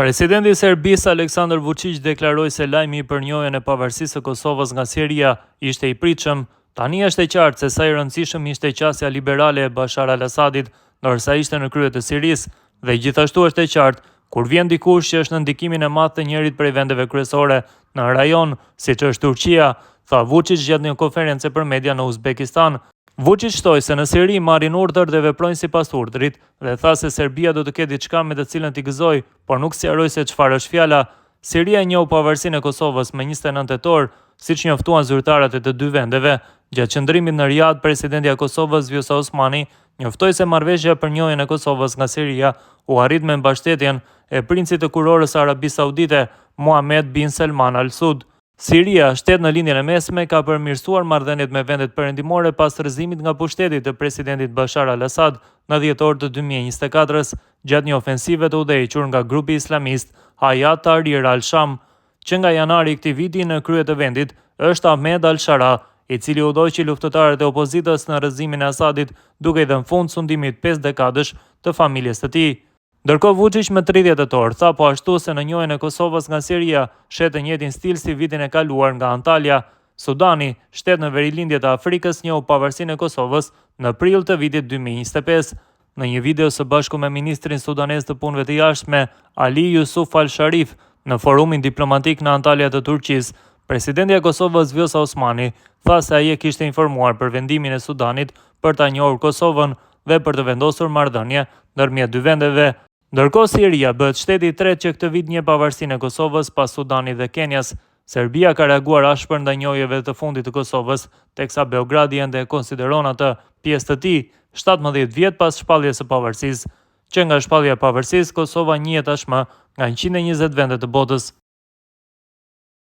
Presidenti i Serbisë Aleksandar Vučić deklaroi se lajmi i përnjohjen e pavarësisë së Kosovës nga Seria ishte i pritshëm. Tani është e qartë se sa i rëndësishëm ishte qasja liberale e Bashar al-Assadit ndërsa ishte në krye të Sirisë, dhe gjithashtu është e qartë kur vjen dikush që është në ndikimin e madh të njërit prej vendeve kryesore në rajon, siç është Turqia, tha Vučić gjatë një konferencë për media në Uzbekistan. Vučić shtoi se në Siri marrin urdhër dhe veprojnë sipas urdhrit dhe tha se Serbia do të ketë diçka me të cilën t'i gëzojë, por nuk sqaroi se çfarë është fjala. Siria njoh pavarësinë e Kosovës më 29 tetor, siç njoftuan zyrtarët e të dy vendeve. Gjatë qëndrimit në Riyadh, presidenti i Kosovës Vjosa Osmani njoftoi se marrëveshja për njojën e Kosovës nga Siria u arrit me mbështetjen e princit të kurorës së Arabisë Saudite, Mohammed bin Salman Al Saud. Siria, shtet në lindjen e mesme, ka përmirësuar marrëdhëniet me vendet perëndimore pas rrëzimit nga pushteti të presidentit Bashar al-Assad në dhjetor të 2024-s, gjatë një ofensive të udhëhequr nga grupi islamist Hayat Tahrir al-Sham, që nga janari i këtij viti në krye të vendit është Ahmed al-Shara, i cili udhëhoqi luftëtarët e opozitës në rrëzimin e Asadit, duke i dhënë fund sundimit 5 dekadësh të familjes së tij. Ndërkohë Vučić më 30 tetor tha po ashtu se në njojën e Kosovës nga Siria shet të njëjtin stil si vitin e kaluar nga Antalya. Sudani, shtet në verilindje të Afrikës, njohu pavarësinë e Kosovës në prill të vitit 2025. Në një video së bashku me ministrin sudanez të punëve të jashtme Ali Yusuf Al-Sharif në forumin diplomatik në Antalya të Turqisë, presidenti i Kosovës Vjosa Osmani tha se ai e kishte informuar për vendimin e Sudanit për ta njohur Kosovën dhe për të vendosur marrëdhënie ndërmjet dy vendeve. Ndërkohë Siria bëhet shteti i tretë që këtë vit njeh pavarësinë e Kosovës pas Sudanit dhe Kenjas. Serbia ka reaguar ashpër ndaj njojjeve të fundit të Kosovës, teksa Beogradi ende e konsideron atë pjesë të tij 17 vjet pas shpalljes së pavarësisë. Që nga shpallja e pavarësisë, Kosova njihet tashmë nga 120 vende të botës.